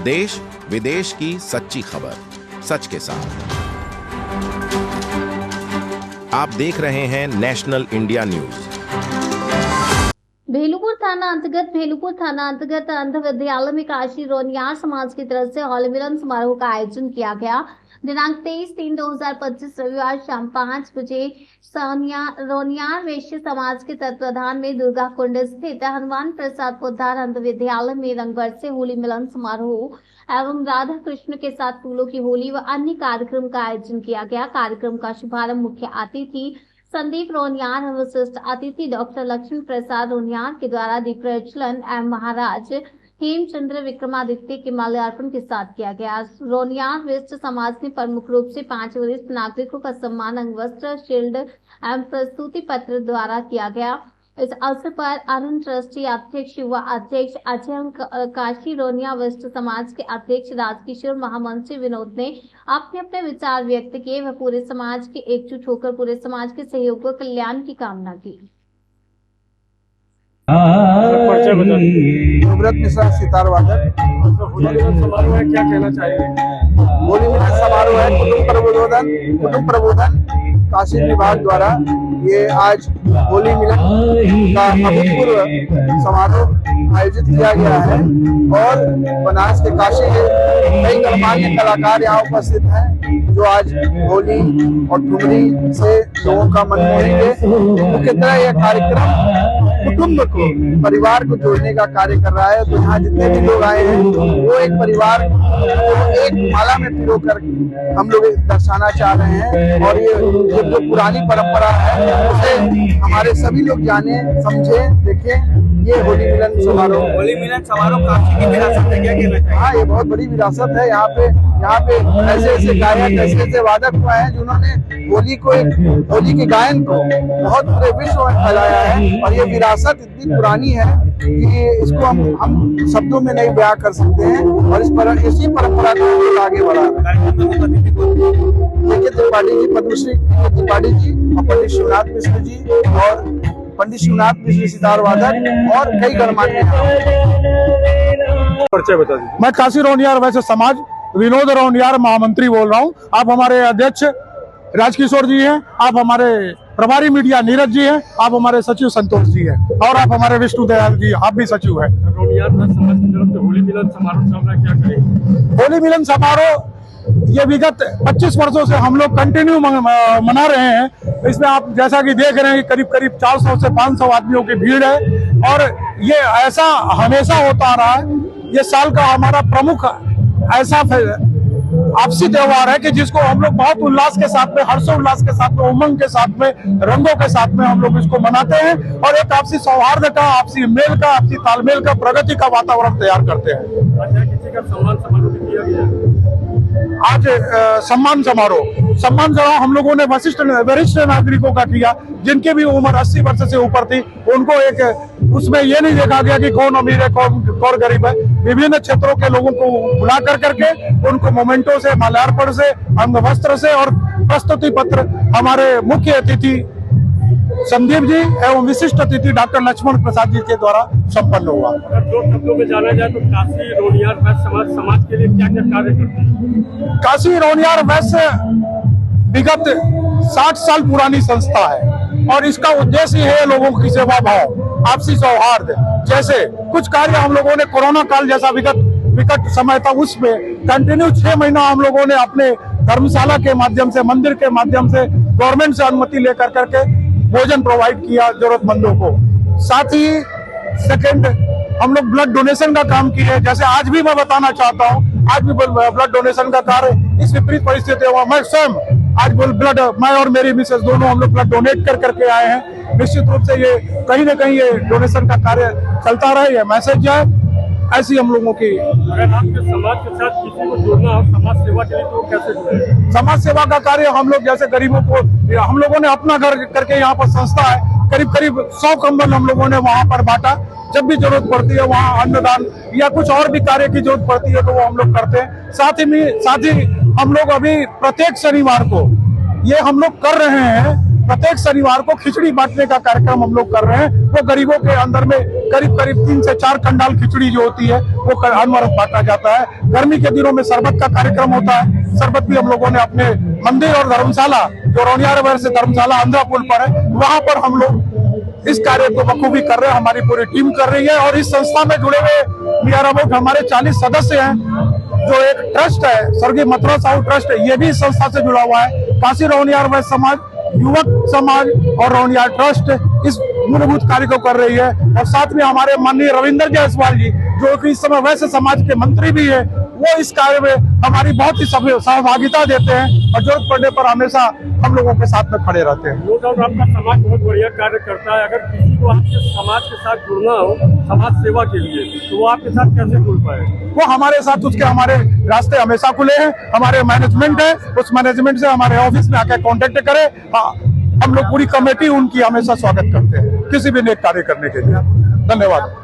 देश विदेश की सच्ची खबर सच के साथ। आप देख रहे हैं नेशनल इंडिया न्यूज। भेलूपुर थाना अंतर्गत अंध विद्यालय में काशी रोनियार समाज की तरफ से होली मिलन समारोह का आयोजन किया गया। दिनांक 23/3/2025 रविवार शाम 5 बजे रोनियार वैश्य समाज के तत्वाधान में दुर्गा कुंड स्थित हनुमान प्रसाद पोद्दार अंध विद्यालय में रंग बरसे होली मिलन समारोह एवं राधा कृष्ण के साथ फूलों की होली व अन्य कार्यक्रम का आयोजन किया गया। कार्यक्रम का शुभारंभ मुख्य अतिथि संदीप रोनियार एवं विशिष्ट अतिथि डॉक्टर लक्ष्मी प्रसाद रोनियार के द्वारा दीप प्रज्वलन एवं महाराज हेमचंद्र विक्रमादित्य के माल्यार्पण के साथ किया गया। रोनियार वैश्य समाज ने प्रमुख रूप से 5 वरिष्ठ नागरिकों का सम्मान अंगवस्त्र, शील्ड एवं प्रस्तुति पत्र द्वारा किया गया। इस अवसर पर अरुण ट्रस्टी अध्यक्ष, युवा अध्यक्ष अजय काशी रोनिया वैश्य समाज के अध्यक्ष राजकिशोर, महामंत्री विनोद ने अपने अपने विचार व्यक्त किए व पूरे समाज के एकजुट होकर पूरे समाज के सहयोग व कल्याण की कामना की। सुब्रत मिश्रा सितार वादक। होली मिलन समारोह है, क्या कहना चाहिए? होली मिलन समारोह है कुटुंब प्रबोधन काशी विभाग द्वारा ये आज होली मिलन का अभूतपूर्व समारोह आयोजित किया गया है और बनास के काशी के कई गणमान्य कलाकार यहाँ उपस्थित हैं जो आज होली और ठुमरी से लोगों का मन मोहेंगे। मुख्यतः यह कार्यक्रम कुटुंब को, परिवार को जोड़ने का कार्य कर रहा है। तो यहाँ जितने भी लोग आए हैं वो एक परिवार को एक माला में पिरोकर हम लोग दर्शाना चाह रहे हैं और ये जो पुरानी परंपरा है उसे हमारे सभी लोग जाने, समझे, देखें। ये होली मिलन समारोह काशी की विरासत है, क्या कहना चाहिए? हाँ, ये बहुत बड़ी विरासत है। यहाँ पे ऐसे गायक, ऐसे वादक हुए हैं जिन्होंने होली के गायन को बहुत पूरे विश्व में फैलाया है और ये विरासत इतनी पुरानी है कि इसको हम शब्दों में नहीं बयां कर सकते हैं और इसी परंपरा को हम आगे बढ़ा रहे हैं। देखिए, त्रिपाठी जी, पद्मश्री त्रिपाठी जी और पंडित शिवनाथ मिश्र जी और पंडित शिवनाथ मिश्र सितार वादक और कई गणमान्य। परिचय बता दीजिए। मैं काशी रोनियार वैश्य समाज विनोद रोनियार महामंत्री बोल रहा हूँ। आप हमारे अध्यक्ष राजकिशोर जी हैं, आप हमारे प्रभारी मीडिया नीरज जी हैं, आप हमारे सचिव संतोष जी हैं और आप हमारे विष्णु दयाल जी, आप भी सचिव हैं। रोनियार समाज की तरफ से होली मिलन समारोह चल रहा है, क्या करेंगे? होली मिलन समारोह ये विगत 25 वर्षों से हम लोग कंटिन्यू मना रहे हैं। इसमें आप जैसा कि देख रहे हैं करीब 400 से 500 आदमियों की भीड़ है और ये ऐसा हमेशा होता रहा है। ये साल का हमारा प्रमुख ऐसा आपसी त्योहार है कि जिसको हम लोग बहुत उल्लास के साथ में, हर्षोल्लास के साथ में, उमंग के साथ में, रंगों के साथ में हम लोग इसको मनाते हैं और एक आपसी सौहार्द का, आपसी मेल का, आपसी तालमेल का, प्रगति का वातावरण तैयार करते हैं। किसी का सम्मान समारोह किया गया आज सम्मान समारोह हम लोगों ने वरिष्ठ नागरिकों का किया जिनकी भी उम्र 80 वर्ष से ऊपर थी। उनको एक उसमें ये नहीं देखा गया कि कौन अमीर है कौन गरीब है। विभिन्न क्षेत्रों के लोगों को बुला करके उनको मोमेंटो से, माल्यार्पण से, अंगवस्त्र से और प्रस्तुति पत्र हमारे मुख्य अतिथि संदीप जी एवं विशिष्ट अतिथि डॉक्टर लक्ष्मण प्रसाद जी के द्वारा संपन्न हुआ। अगर 2 शब्दों में जाना जाए तो काशी रोनियार वैश्य समाज के लिए क्या क्या कार्य करते हैं? काशी रोनियार वैश्य विगत 60 साल पुरानी संस्था है और इसका उद्देश्य है लोगों की सेवा भाव, आपसी सौहार्द। जैसे कुछ कार्य हम लोगों ने कोरोना काल जैसा विकट समय था, उसमें कंटिन्यू 6 महीना हम लोगों ने अपने धर्मशाला के माध्यम से, मंदिर के माध्यम से, गवर्नमेंट से अनुमति लेकर करके भोजन प्रोवाइड किया जरूरतमंदों को। साथ ही सेकंड, हम लोग ब्लड डोनेशन का काम किए। जैसे आज भी मैं बताना चाहता हूँ, आज भी ब्लड डोनेशन का कार्य इस विपरीत परिस्थिति हुआ, मैं स्वयं आज ब्लड, मैं और मेरी मिसेस दोनों हम लोग ब्लड डोनेट करके आए हैं। निश्चित रूप से ये कहीं ना कहीं ये डोनेशन का कार्य चलता रहे, ये मैसेज है। ऐसी हम लोगों की। अगर आपके समाज के साथ किसी को जोड़ना हो समाज सेवा के लिए तो कैसे जुड़े? समाज सेवा का कार्य हम लोग जैसे गरीबों को, हम लोगों ने अपना घर करके यहाँ पर संस्था है, करीब 100 कंबल हम लोगों ने वहाँ पर बांटा। जब भी जरूरत पड़ती है वहाँ अन्नदान या कुछ और भी कार्य की जरूरत पड़ती है तो वो हम लोग करते हैं। साथ ही हम लोग अभी प्रत्येक शनिवार को ये हम लोग कर रहे हैं प्रत्येक शनिवार को खिचड़ी बांटने का कार्यक्रम हम लोग कर रहे हैं। वो गरीबों के अंदर में करीब 3 से 4 कंडाल खिचड़ी जो होती है वो अनवरत बांटा जाता है। गर्मी के दिनों में शरबत का कार्यक्रम होता है। शरबत भी हम लोगों ने अपने मंदिर और धर्मशाला जो रोनिया रिवर से धर्मशाला आंध्रा पुल पर है, वहां पर हम लोग इस कार्य को बखूबी कर रहे हैं। हमारी पूरी टीम कर रही है और इस संस्था में जुड़े हुए नियर अबाउट हमारे 40 सदस्य हैं। जो एक ट्रस्ट है स्वर्गीय मथुरा साहू ट्रस्ट है, ये भी इस संस्था से जुड़ा हुआ है। काशी रोनियार वैश्य समाज, युवक समाज और रोनियार ट्रस्ट इस मूलभूत कार्य को कर रही है। और साथ में हमारे माननीय रविंद्र जायसवाल जी जो कि इस समय वैश्य समाज के मंत्री भी है, वो इस कार्य में हमारी बहुत ही सहभागिता देते हैं और जरूरत पड़ने पर हमेशा हम लोगों के साथ में खड़े रहते हैं। नो डाउट आपका समाज बहुत बढ़िया कार्य करता है। अगर किसी को आपके समाज के साथ जुड़ना हो समाज सेवा के लिए, तो वो आपके साथ कैसे जुड़ पाए? वो हमारे साथ उसके हमारे रास्ते हमेशा खुले हैं। हमारे मैनेजमेंट है, उस मैनेजमेंट से हमारे ऑफिस में आकर कांटेक्ट करें। हम लोग पूरी कमेटी उनकी हमेशा स्वागत करते हैं किसी भी नेक कार्य करने के लिए। धन्यवाद।